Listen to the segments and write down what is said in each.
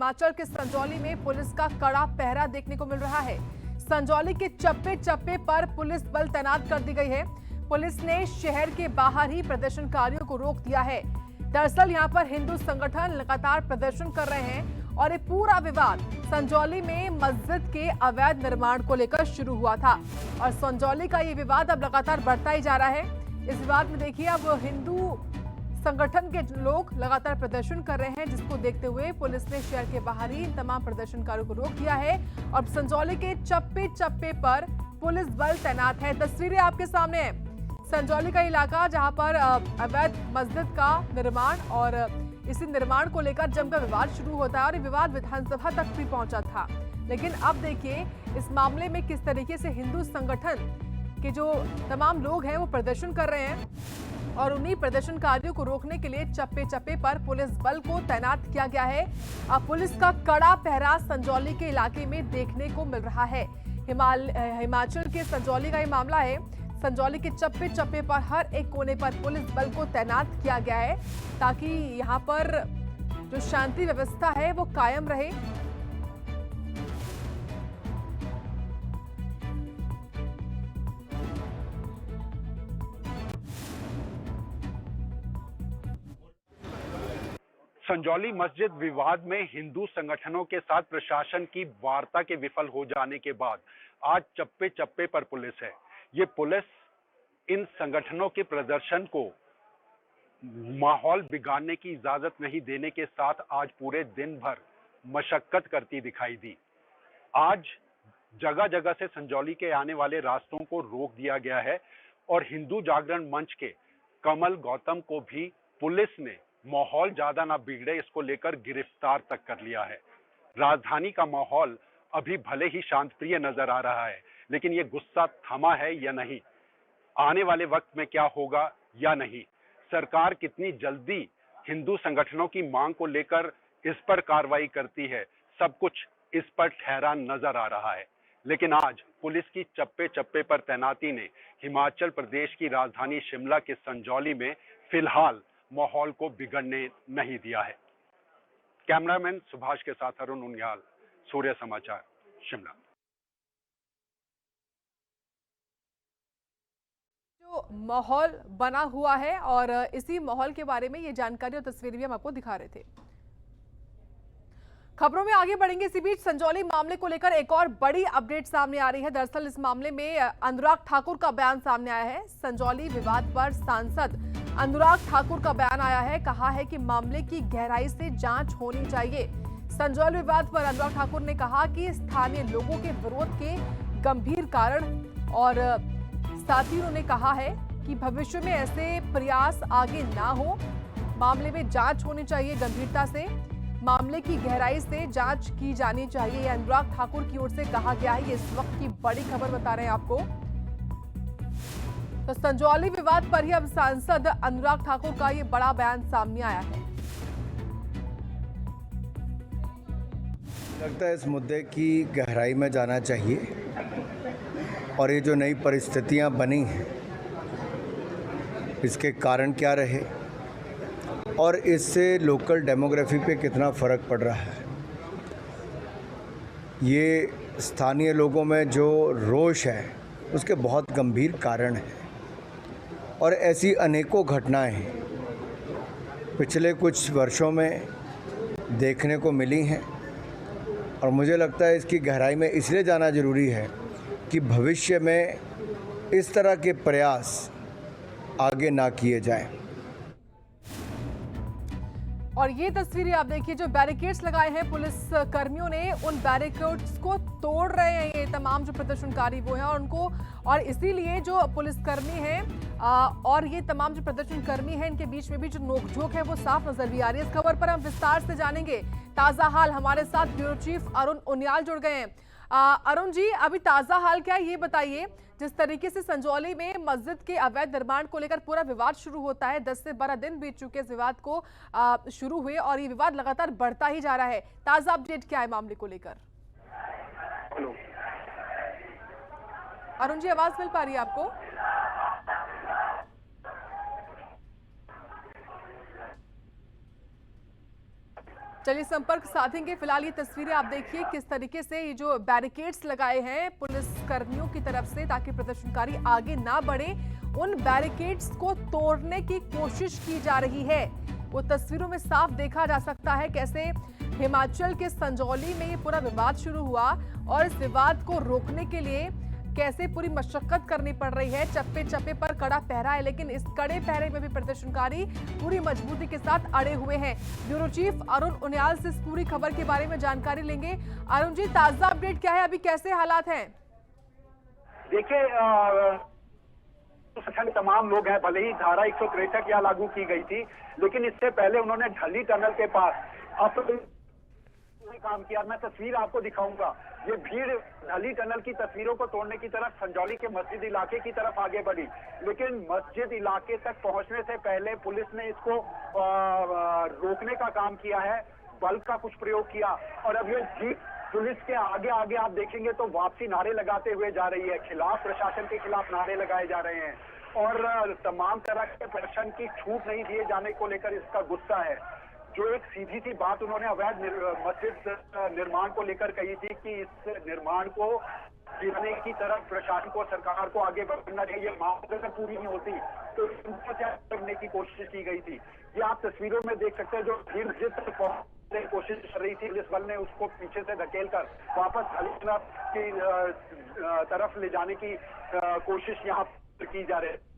हिमाचल के संजौली में पुलिस का कड़ा पहरा देखने को मिल रहा है। संजौली के चप्पे चप्पे पर पुलिस बल तैनात कर दी गई है। पुलिस ने शहर के बाहर ही प्रदर्शनकारियों को रोक दिया है। दरअसल यहां पर हिंदू संगठन लगातार प्रदर्शन कर रहे हैं और ये पूरा विवाद संजौली में मस्जिद के अवैध निर्माण को लेकर शुरू हुआ था और संजौली का ये विवाद अब लगातार बढ़ता ही जा रहा है। इस विवाद में देखिए अब हिंदू संगठन के लोग लगातार प्रदर्शन कर रहे हैं, जिसको देखते हुए पुलिस ने शहर के बाहर ही तमाम प्रदर्शनकारियों को रोक दिया है और संजौली के चप्पे चप्पे पर पुलिस बल तैनात है। तस्वीरें आपके सामने है संजौली का इलाका, जहां पर अवैध मस्जिद का निर्माण और इसी निर्माण को लेकर जमकर विवाद शुरू होता है और ये विवाद विधानसभा तक भी पहुंचा था। लेकिन अब देखिए इस मामले में किस तरीके से हिंदू संगठन के जो तमाम लोग हैं वो प्रदर्शन कर रहे हैं और उन्हीं प्रदर्शनकारियों को रोकने के लिए चप्पे चप्पे पर पुलिस बल को तैनात किया गया है। अब पुलिस का कड़ा पहरा संजौली के इलाके में देखने को मिल रहा है। हिमाचल के संजौली का ये मामला है। संजौली के चप्पे चप्पे पर हर एक कोने पर पुलिस बल को तैनात किया गया है ताकि यहां पर जो शांति व्यवस्था है वो कायम रहे। संजौली मस्जिद विवाद में हिंदू संगठनों के साथ प्रशासन की वार्ता के विफल हो जाने के बाद आज चप्पे चप्पे पर पुलिस है। ये पुलिस इन संगठनों के प्रदर्शन को माहौल बिगाड़ने की इजाजत नहीं देने के साथ आज पूरे दिन भर मशक्कत करती दिखाई दी। आज जगह जगह से संजौली के आने वाले रास्तों को रोक दिया गया है और हिंदू जागरण मंच के कमल गौतम को भी पुलिस ने माहौल ज्यादा ना बिगड़े इसको लेकर गिरफ्तार तक कर लिया है। राजधानी का माहौल अभी भले ही शांत प्रिय नजर आ रहा है, लेकिन ये गुस्सा थमा है या नहीं, आने वाले वक्त में क्या होगा या नहीं, सरकार कितनी जल्दी हिंदू संगठनों की मांग को लेकर इस पर कार्रवाई करती है, सब कुछ इस पर ठहरा नजर आ रहा है। लेकिन आज पुलिस की चप्पे चप्पे पर तैनाती ने हिमाचल प्रदेश की राजधानी शिमला के संजौली में फिलहाल माहौल को बिगड़ने नहीं दिया है। कैमरामैन सुभाष के साथ अरुण उनियाल, सूर्य समाचार, शिमला। जो माहौल बना हुआ है और इसी माहौल के बारे में ये जानकारी और तस्वीर भी हम आपको दिखा रहे थे। खबरों में आगे बढ़ेंगे। इसी बीच संजौली मामले को लेकर एक और बड़ी अपडेट सामने आ रही है। दरअसल इस मामले में अनुराग ठाकुर का बयान सामने आया है। संजौली विवाद पर सांसद अनुराग ठाकुर का बयान आया है। कहा है कि मामले की गहराई से जांच होनी चाहिए। संजौली विवाद पर अनुराग ठाकुर ने कहा कि स्थानीय लोगों के विरोध के गंभीर कारण और साथ ही उन्होंने कहा है कि भविष्य में ऐसे प्रयास आगे ना हो। मामले में जांच होनी चाहिए, गंभीरता से मामले की गहराई से जांच की जानी चाहिए। अनुराग ठाकुर की ओर से कहा गया है। ये इस वक्त की बड़ी खबर बता रहे हैं आपको। तो संजौली विवाद पर ही अब सांसद अनुराग ठाकुर का ये बड़ा बयान सामने आया है। लगता है इस मुद्दे की गहराई में जाना चाहिए और ये जो नई परिस्थितियां बनी हैं इसके कारण क्या रहे और इससे लोकल डेमोग्राफी पे कितना फ़र्क पड़ रहा है। ये स्थानीय लोगों में जो रोष है उसके बहुत गंभीर कारण हैं और ऐसी अनेकों घटनाएं पिछले कुछ वर्षों में देखने को मिली हैं और मुझे लगता है इसकी गहराई में इसलिए जाना ज़रूरी है कि भविष्य में इस तरह के प्रयास आगे ना किए जाएं। और ये तस्वीरें आप देखिए, जो बैरिकेड्स लगाए हैं पुलिस कर्मियों ने, उन बैरिकेड्स को तोड़ रहे हैं ये तमाम जो प्रदर्शनकारी वो हैं और उनको, और इसीलिए जो पुलिसकर्मी हैं और ये तमाम जो प्रदर्शनकर्मी हैं इनके बीच में भी जो नोकझोंक है वो साफ नजर भी आ रही है। इस खबर पर हम विस्तार से जानेंगे। ताजा हाल हमारे साथ ब्यूरो चीफ अरुण उनियाल जुड़ गए हैं। अरुण जी, अभी ताजा हाल क्या है ये बताइए। जिस तरीके से संजौली में मस्जिद के अवैध निर्माण को लेकर पूरा विवाद शुरू होता है, 10 से 12 दिन बीत चुके इस विवाद को शुरू हुए और ये विवाद लगातार बढ़ता ही जा रहा है। ताजा अपडेट क्या है मामले को लेकर? अरुण जी, आवाज मिल पा रही है आपको? चलिए संपर्क साधेंगे। फिलहाल ये तस्वीरें आप देखिए किस तरीके से ये जो बैरिकेड्स लगाए हैं पुलिस कर्मियों की तरफ से ताकि प्रदर्शनकारी आगे ना बढ़े, उन बैरिकेड्स को तोड़ने की कोशिश की जा रही है। वो तस्वीरों में साफ देखा जा सकता है कैसे हिमाचल के संजौली में ये पूरा विवाद शुरू हुआ और इस विवाद को रोकने के लिए कैसे पूरी मशक्कत करनी पड़ रही है। चप्पे चप्पे पर कड़ा पहरा है, लेकिन इस कड़े पहरे में भी प्रदर्शनकारी पूरी मजबूती के साथ अड़े हुए हैं। ब्यूरो चीफ अरुण उनियाल से इस पूरी खबर के बारे में जानकारी लेंगे। अरुण जी, ताजा अपडेट क्या है, अभी कैसे हालात हैं? देखिए, तमाम लोग हैं, भले ही धारा 163 यहाँ लागू की गई थी, लेकिन इससे पहले उन्होंने ढली टनल के पास काम किया। मैं तस्वीर आपको दिखाऊंगा। ये भीड़ ढली टनल की तस्वीरों को तोड़ने की तरफ संजौली के मस्जिद इलाके की तरफ आगे बढ़ी, लेकिन मस्जिद इलाके तक पहुंचने से पहले पुलिस ने इसको रोकने का काम किया है, बल का कुछ प्रयोग किया। और अब ये जीप पुलिस के आगे आगे आप देखेंगे तो वापसी नारे लगाते हुए जा रही है, खिलाफ प्रशासन के खिलाफ नारे लगाए जा रहे हैं और तमाम तरह के प्रदर्शन की छूट नहीं दिए जाने को लेकर इसका गुस्सा है। जो एक सीधी सी बात उन्होंने अवैध मस्जिद निर्माण को लेकर कही थी कि इस निर्माण को गिराने की तरफ प्रशासन को, सरकार को आगे बढ़ना चाहिए, मांग अगर पूरी नहीं होती तो इनको क्या करने की कोशिश की गई थी। ये आप तस्वीरों में देख सकते हैं। जो भीड़ मस्जिद तक पहुंचने की कोशिश कर रही थी, पुलिस बल ने उसको पीछे से धकेलकर वापस की तरफ ले जाने की कोशिश यहाँ की जा रही है।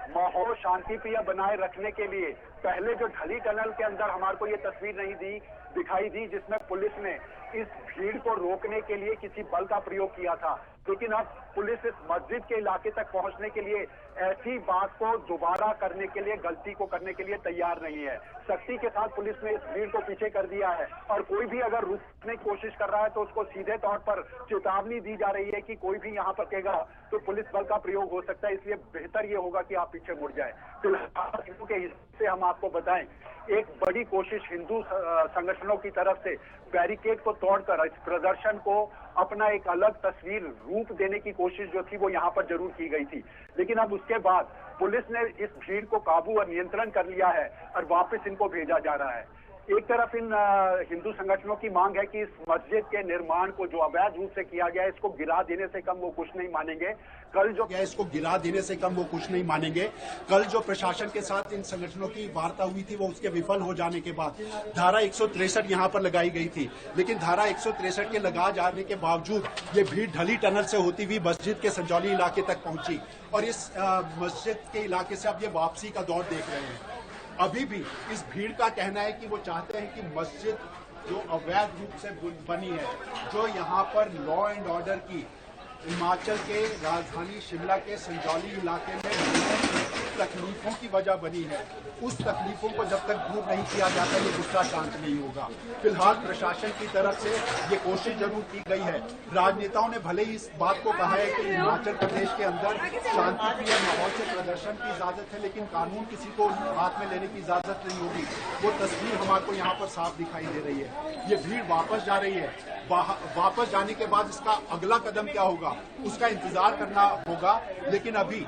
माहौल शांतिप्रिय बनाए रखने के लिए पहले जो ढली टनल के अंदर हमारे को ये तस्वीर नहीं दिखाई दी जिसमें पुलिस ने इस भीड़ को रोकने के लिए किसी बल का प्रयोग किया था, लेकिन अब पुलिस इस मस्जिद के इलाके तक पहुंचने के लिए ऐसी बात को दोबारा करने के लिए, गलती को करने के लिए तैयार नहीं है। सख्ती के साथ पुलिस ने इस भीड़ को पीछे कर दिया है और कोई भी अगर रुकने की कोशिश कर रहा है तो उसको सीधे तौर पर चेतावनी दी जा रही है कि कोई भी यहाँ पर रुकेगा तो पुलिस बल का प्रयोग हो सकता है, इसलिए बेहतर ये होगा कि आप पीछे मुड़ जाए। फिलहाल के हिस्से हम आपको बताएं, एक बड़ी कोशिश हिंदू संगठनों की तरफ से बैरिकेड को तोड़कर इस प्रदर्शन को अपना एक अलग तस्वीर रूप देने की कोशिश जो थी वो यहाँ पर जरूर की गई थी, लेकिन अब उसके बाद पुलिस ने इस भीड़ को काबू और नियंत्रण कर लिया है और वापस इनको भेजा जा रहा है। एक तरफ इन हिंदू संगठनों की मांग है कि इस मस्जिद के निर्माण को जो अवैध रूप से किया गया है इसको गिरा देने से कम वो कुछ नहीं मानेंगे। कल जो इसको गिरा देने से कम वो कुछ नहीं मानेंगे। कल जो प्रशासन के साथ इन संगठनों की वार्ता हुई थी वो उसके विफल हो जाने के बाद धारा 163 यहाँ पर लगाई गई थी, लेकिन धारा 163 के लगा जाने के बावजूद ये भीड़ ढली टनल से होती हुई मस्जिद के संजौली इलाके तक पहुंची और इस मस्जिद के इलाके से अब ये वापसी का दौर देख रहे हैं। अभी भी इस भीड़ का कहना है कि वो चाहते हैं कि मस्जिद जो अवैध रूप से बनी है, जो यहाँ पर लॉ एंड ऑर्डर की हिमाचल के राजधानी शिमला के संजौली इलाके में तकलीफों की वजह बनी है, उस तकलीफों को जब तक दूर नहीं किया जाता ये गुस्सा शांत नहीं होगा। फिलहाल प्रशासन की तरफ से ये कोशिश जरूर की गई है। राजनेताओं ने भले ही इस बात को कहा है कि हिमाचल प्रदेश के अंदर शांतिप्रिय माहौल से प्रदर्शन की इजाजत है, लेकिन कानून किसी को हाथ में लेने की इजाजत नहीं होगी। वो तस्वीर हमारे को यहाँ पर साफ दिखाई दे रही है। ये भीड़ वापस जा रही है। वापस जाने के बाद इसका अगला कदम क्या होगा उसका इंतजार करना होगा, लेकिन अभी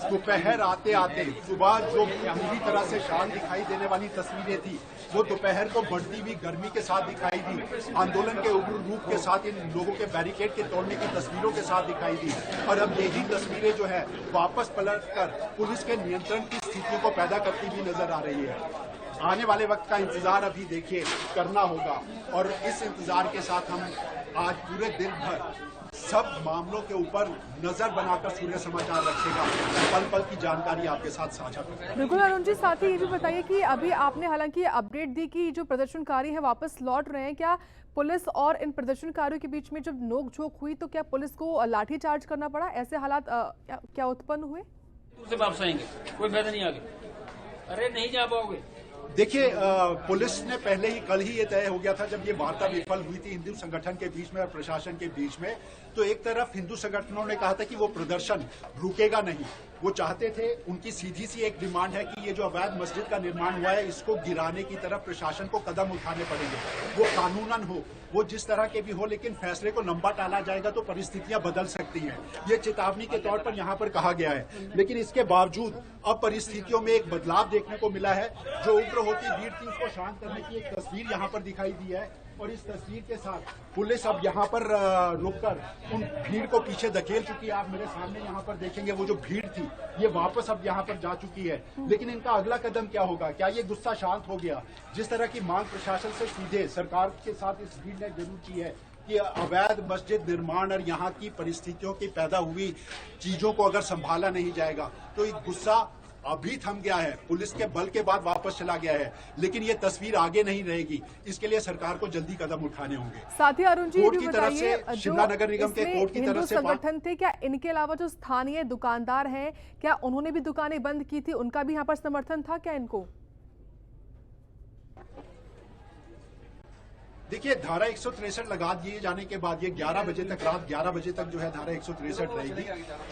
दोपहर आते आते सुबह जो पूरी तरह से शान दिखाई देने वाली तस्वीरें थी वो दोपहर को बढ़ती हुई गर्मी के साथ दिखाई दी, आंदोलन के उग्र रूप के साथ, इन लोगों के बैरिकेड के तोड़ने की तस्वीरों के साथ दिखाई दी और अब यही तस्वीरें जो है वापस पलट कर पुलिस के नियंत्रण की स्थितियों को पैदा करती हुई नजर आ रही है। आने वाले वक्त का इंतजार अभी देखिए करना होगा और इस इंतजार के साथ हम आज पूरे दिन भर सब मामलों के ऊपर नजर बनाकर सूर्य समाचार रखेगा, पल पल की जानकारी आपके साथ साझा करेगा। बिल्कुल अरुण जी, साथ ही ये भी बताइए कि अभी आपने हालांकि अपडेट दी कि जो प्रदर्शनकारी है वापस लौट रहे हैं, क्या पुलिस और इन प्रदर्शनकारियों के बीच में जब नोकझोंक हुई तो क्या पुलिस को लाठी चार्ज करना पड़ा? ऐसे हालात क्या उत्पन्न हुए? से वापस आएंगे, कोई फायदा नहीं आगे। अरे नहीं जा पाओगे। देखिए, पुलिस ने पहले ही कल ही ये तय हो गया था जब ये वार्ता विफल हुई थी हिंदू संगठन के बीच में और प्रशासन के बीच में, तो एक तरफ हिंदू संगठनों ने कहा था कि वो प्रदर्शन रुकेगा नहीं। वो चाहते थे, उनकी सीधी सी एक डिमांड है कि ये जो अवैध मस्जिद का निर्माण हुआ है इसको गिराने की तरफ प्रशासन को कदम उठाने पड़ेंगे, वो कानूनन हो वो जिस तरह के भी हो, लेकिन फैसले को लंबा टाला जाएगा तो परिस्थितियां बदल सकती हैं। ये चेतावनी के तौर पर यहाँ पर कहा गया है। लेकिन इसके बावजूद अब परिस्थितियों में एक बदलाव देखने को मिला है। जो उग्र होती भीड़ थी उसको शांत करने की एक तस्वीर यहाँ पर दिखाई दी है, और इस तस्वीर के साथ पुलिस अब यहाँ पर रुककर उन भीड़ को पीछे धकेल चुकी है। आप मेरे सामने यहाँ पर देखेंगे वो जो भीड़ थी ये वापस अब यहाँ पर जा चुकी है। लेकिन इनका अगला कदम क्या होगा? क्या ये गुस्सा शांत हो गया? जिस तरह की मांग प्रशासन से सीधे सरकार के साथ इस भीड़ ने जरूर की है कि अवैध मस्जिद निर्माण और यहाँ की परिस्थितियों की पैदा हुई चीजों को अगर संभाला नहीं जाएगा तो एक गुस्सा अभी थम गया है, पुलिस के बल के बाद वापस चला गया है, लेकिन ये तस्वीर आगे नहीं रहेगी। इसके लिए सरकार को जल्दी कदम उठाने होंगे। साथ ही अरुण जी कोर्ट की तरफ से, शिमला नगर निगम के कोर्ट की तरफ से संगठन थे, क्या इनके अलावा जो स्थानीय दुकानदार हैं, क्या उन्होंने भी दुकानें बंद की थी? उनका भी यहाँ पर समर्थन था क्या इनको? देखिए, धारा 163 लगा दिए जाने के बाद ये 11 बजे तक, रात 11 बजे तक जो है धारा 163 रहेगी।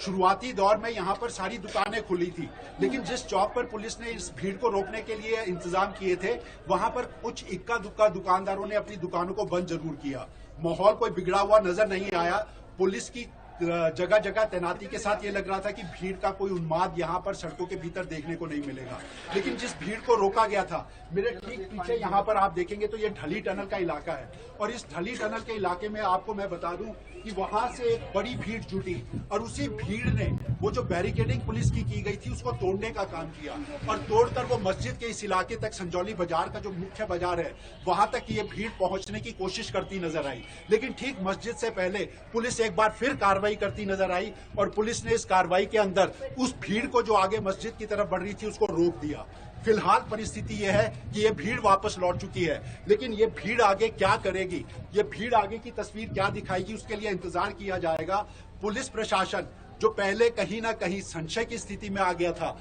शुरुआती दौर में यहाँ पर सारी दुकानें खुली थी, लेकिन जिस चौक पर पुलिस ने इस भीड़ को रोकने के लिए इंतजाम किए थे वहां पर कुछ इक्का दुक्का दुकानदारों ने अपनी दुकानों को बंद जरूर किया। माहौल कोई बिगड़ा हुआ नजर नहीं आया। पुलिस की जगह जगह तैनाती के साथ ये लग रहा था कि भीड़ का कोई उन्माद यहाँ पर सड़कों के भीतर देखने को नहीं मिलेगा। लेकिन जिस भीड़ को रोका गया था, मेरे ठीक पीछे यहाँ पर आप देखेंगे तो ये ढली टनल का इलाका है, और इस ढली टनल के इलाके में आपको मैं बता दूं कि वहां से एक बड़ी भीड़ जुटी, और उसी भीड़ ने वो जो बैरिकेडिंग पुलिस की गई थी उसको तोड़ने का काम किया, और तोड़कर वो मस्जिद के इस इलाके तक, संजौली बाजार का जो मुख्य बाजार है वहां तक ये भीड़ पहुंचने की कोशिश करती नजर आई। लेकिन ठीक मस्जिद से पहले पुलिस एक बार फिर कार्रवाई करती नजर आई, और पुलिस ने इस कार्रवाई के अंदर उस भीड़ को जो आगे मस्जिद की तरफ बढ़ रही थी उसको रोक दिया। फिलहाल परिस्थिति यह है कि ये भीड़ वापस लौट चुकी है, लेकिन ये भीड़ आगे क्या करेगी, ये भीड़ आगे की तस्वीर क्या दिखाएगी, उसके लिए इंतजार किया जाएगा। पुलिस प्रशासन जो पहले कहीं ना कहीं संशय की स्थिति में आ गया था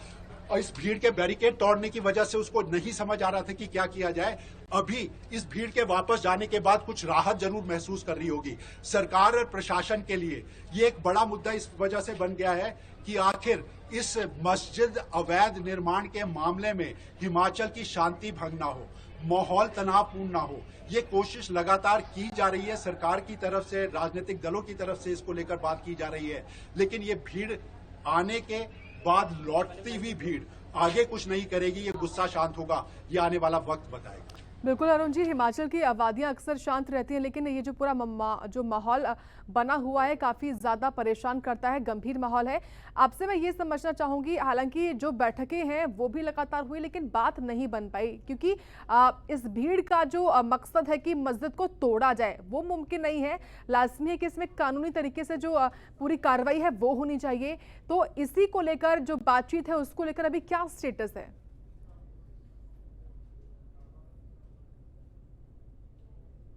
और इस भीड़ के बैरिकेड तोड़ने की वजह से उसको नहीं समझ आ रहा था कि क्या किया जाए, अभी इस भीड़ के वापस जाने के बाद कुछ राहत जरूर महसूस कर रही होगी। सरकार और प्रशासन के लिए ये एक बड़ा मुद्दा इस वजह से बन गया है कि आखिर इस मस्जिद अवैध निर्माण के मामले में हिमाचल की शांति भंग ना हो, माहौल तनावपूर्ण ना हो। ये कोशिश लगातार की जा रही है सरकार की तरफ से, राजनीतिक दलों की तरफ से इसको लेकर बात की जा रही है, लेकिन ये भीड़ आने के बाद लौटती हुई भीड़ आगे कुछ नहीं करेगी। ये गुस्सा शांत होगा, ये आने वाला वक्त बताएगा। बिल्कुल अरुण जी, हिमाचल की आबादियां अक्सर शांत रहती हैं, लेकिन ये जो पूरा जो माहौल बना हुआ है काफ़ी ज़्यादा परेशान करता है, गंभीर माहौल है। आपसे मैं ये समझना चाहूँगी, हालांकि जो बैठकें हैं वो भी लगातार हुई लेकिन बात नहीं बन पाई, क्योंकि इस भीड़ का जो मकसद है कि मस्जिद को तोड़ा जाए वो मुमकिन नहीं है। लाजमी है कि इसमें कानूनी तरीके से जो पूरी कार्रवाई है वो होनी चाहिए। तो इसी को लेकर जो बातचीत है उसको लेकर अभी क्या स्टेटस है?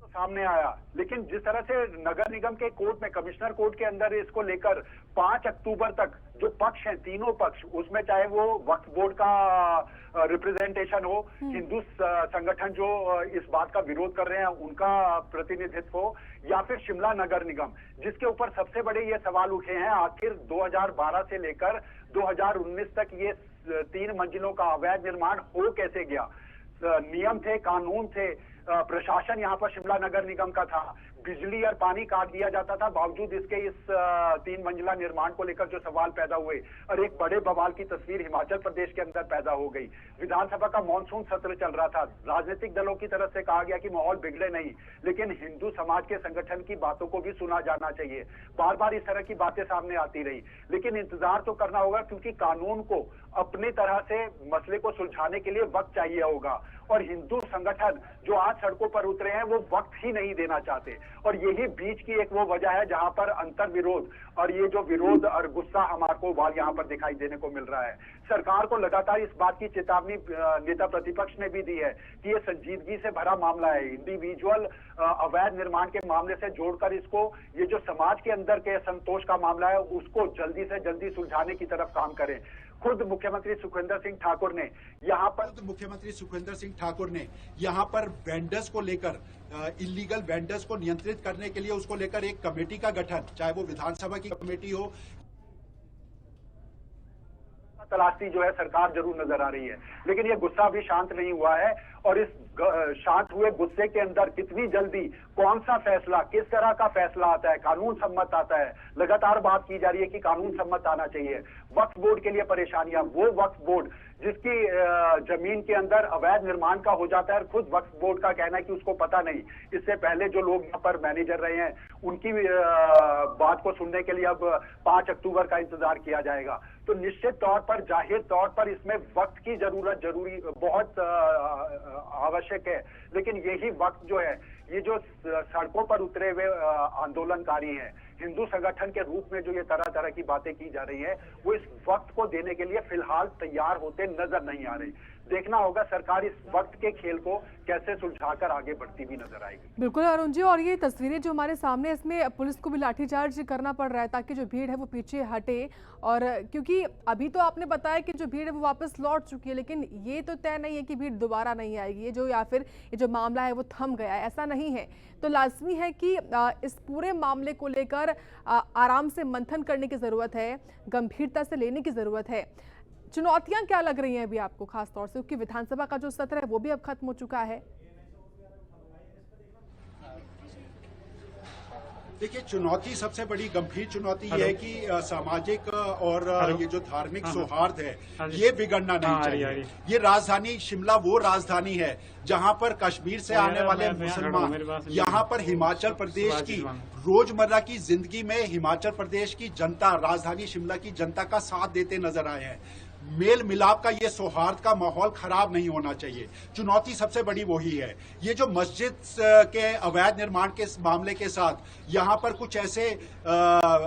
सामने आया, लेकिन जिस तरह से नगर निगम के कोर्ट में, कमिश्नर कोर्ट के अंदर इसको लेकर 5 अक्टूबर तक जो पक्ष हैं, तीनों पक्ष, उसमें चाहे वो वक्फ बोर्ड का रिप्रेजेंटेशन हो, हिंदू संगठन जो इस बात का विरोध कर रहे हैं उनका प्रतिनिधित्व हो, या फिर शिमला नगर निगम, जिसके ऊपर सबसे बड़े ये सवाल उठे हैं आखिर 2012 से लेकर 2019 तक ये 3 मंजिलों का अवैध निर्माण हो कैसे गया। नियम थे, कानून थे, प्रशासन यहाँ पर शिमला नगर निगम का था, बिजली और पानी काट दिया जाता था, बावजूद इसके इस 3 मंजिला निर्माण को लेकर जो सवाल पैदा हुए, और एक बड़े बवाल की तस्वीर हिमाचल प्रदेश के अंदर पैदा हो गई। विधानसभा का मॉनसून सत्र चल रहा था, राजनीतिक दलों की तरफ से कहा गया कि माहौल बिगड़े नहीं, लेकिन हिंदू समाज के संगठन की बातों को भी सुना जाना चाहिए। बार बार इस तरह की बातें सामने आती रही, लेकिन इंतजार तो करना होगा, क्योंकि कानून को अपनी तरह से मसले को सुलझाने के लिए वक्त चाहिए होगा, और हिंदू संगठन जो आज सड़कों पर उतरे हैं वो वक्त ही नहीं देना चाहते, और यही बीच की एक वो वजह है जहां पर अंतर विरोध और ये जो विरोध और गुस्सा हमारे को यहाँ पर दिखाई देने को मिल रहा है। सरकार को लगातार इस बात की चेतावनी नेता प्रतिपक्ष ने भी दी है कि ये संजीदगी से भरा मामला है, इंडिविजुअल अवैध निर्माण के मामले से जोड़कर इसको, ये जो समाज के अंदर के असंतोष का मामला है उसको जल्दी से जल्दी सुलझाने की तरफ काम करें। खुद मुख्यमंत्री सुखविंदर सिंह ठाकुर ने यहाँ पर वेंडर्स को लेकर, इलीगल वेंडर्स को नियंत्रित करने के लिए उसको लेकर एक कमेटी का गठन, चाहे वो विधानसभा की कमेटी हो, तलाशती जो है सरकार जरूर नजर आ रही है, लेकिन ये गुस्सा भी शांत नहीं हुआ है। और इस शांत हुए गुस्से के अंदर कितनी जल्दी कौन सा फैसला, किस तरह का फैसला आता है, कानून सम्मत आता है। लगातार बात की जा रही है कि कानून सम्मत आना चाहिए। वक्फ बोर्ड के लिए परेशानियां, वो वक्फ बोर्ड जिसकी जमीन के अंदर अवैध निर्माण का हो जाता है, और खुद वक्फ बोर्ड का कहना है कि उसको पता नहीं। इससे पहले जो लोग यहाँ पर मैनेजर रहे हैं उनकी बात को सुनने के लिए अब 5 अक्टूबर का इंतजार किया जाएगा। तो निश्चित तौर पर, जाहिर तौर पर इसमें वक्त की जरूरत बहुत आवश्यक है। लेकिन यही वक्त जो है, ये जो सड़कों पर उतरे हुए आंदोलनकारी हैं, हिंदू संगठन के रूप में जो ये तरह तरह की बातें की जा रही है, वो इस वक्त को देने के लिए फिलहाल तैयार होते नजर नहीं आ रही। देखना होगा सरकार इस वक्त के खेल को कैसे सुलझाकर आगे बढ़ती हुई नजर आएगी। बिल्कुल अरुण जी, और ये तस्वीरें जो हमारे सामने, इसमें पुलिस को भी लाठीचार्ज करना पड़ रहा है ताकि जो भीड़ है वो पीछे हटे। और क्योंकि अभी तो आपने बताया कि जो भीड़ है वो वापस लौट चुकी है, लेकिन ये तो तय नहीं है कि भीड़ दोबारा नहीं आएगी, ये जो या फिर ये जो मामला है वो थम गया है, ऐसा नहीं है। तो लाजमी है कि इस पूरे मामले को लेकर आराम से मंथन करने की ज़रूरत है, गंभीरता से लेने की ज़रूरत है। चुनौतियां क्या लग रही हैं अभी आपको खास तौर से, क्योंकि विधानसभा का जो सत्र है वो भी अब खत्म हो चुका है? देखिए, चुनौती, सबसे बड़ी गंभीर चुनौती ये है कि सामाजिक और ये जो धार्मिक सौहार्द है ये बिगड़ना नहीं चाहिए। ये राजधानी शिमला वो राजधानी है जहां पर कश्मीर से आने वाले मुसलमान यहाँ पर हिमाचल प्रदेश की रोजमर्रा की जिंदगी में हिमाचल प्रदेश की जनता, राजधानी शिमला की जनता का साथ देते नजर आए हैं। मेल मिलाप का, ये सौहार्द का माहौल खराब नहीं होना चाहिए। चुनौती सबसे बड़ी वही है। ये जो मस्जिद के अवैध निर्माण के मामले के साथ यहाँ पर कुछ ऐसे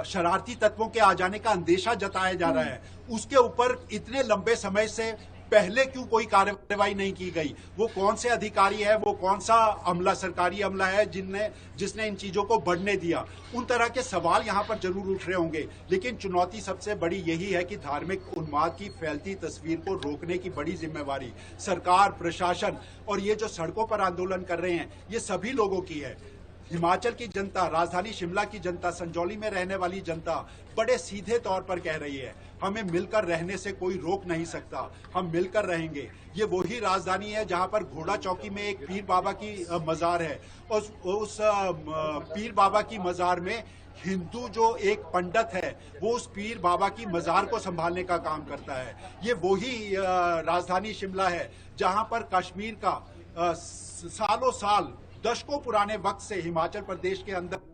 शरारती तत्वों के आ जाने का अंदेशा जताया जा रहा है, उसके ऊपर इतने लंबे समय से पहले क्यों कोई कार्रवाई नहीं की गई? वो कौन से अधिकारी है, वो कौन सा अमला, सरकारी अमला है जिसने इन चीजों को बढ़ने दिया? उन तरह के सवाल यहाँ पर जरूर उठ रहे होंगे। लेकिन चुनौती सबसे बड़ी यही है कि धार्मिक उन्माद की फैलती तस्वीर को रोकने की बड़ी जिम्मेवारी सरकार, प्रशासन और ये जो सड़कों पर आंदोलन कर रहे हैं, ये सभी लोगों की है। हिमाचल की जनता, राजधानी शिमला की जनता, संजौली में रहने वाली जनता बड़े सीधे तौर पर कह रही है, हमें मिलकर रहने से कोई रोक नहीं सकता, हम मिलकर रहेंगे। ये वही राजधानी है जहां पर घोड़ा चौकी में एक पीर बाबा की मजार है, और उस पीर बाबा की मजार में हिंदू जो एक पंडित है वो उस पीर बाबा की मजार को संभालने का काम करता है। ये वही राजधानी शिमला है जहां पर कश्मीर का सालों साल, दशकों पुराने वक्त से हिमाचल प्रदेश के अंदर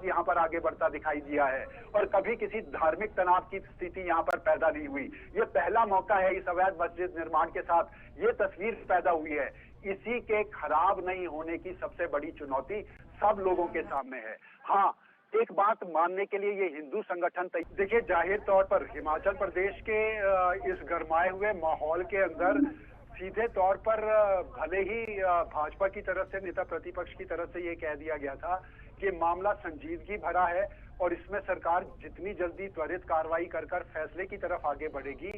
यहाँ पर आगे बढ़ता दिखाई दिया है, और कभी किसी धार्मिक तनाव की स्थिति यहाँ पर पैदा नहीं हुई। ये पहला मौका है इस अवैध मस्जिद निर्माण के साथ ये तस्वीर पैदा हुई है। इसी के खराब नहीं होने की सबसे बड़ी चुनौती सब लोगों के सामने है। हाँ, एक बात मानने के लिए ये हिंदू संगठन, देखिए, जाहिर तौर पर हिमाचल प्रदेश के इस गरमाए हुए माहौल के अंदर सीधे तौर पर भले ही भाजपा की तरफ से, नेता प्रतिपक्ष की तरफ से ये कह दिया गया था कि मामला संजीदगी भरा है और इसमें सरकार जितनी जल्दी त्वरित कार्रवाई कर फैसले की तरफ आगे बढ़ेगी,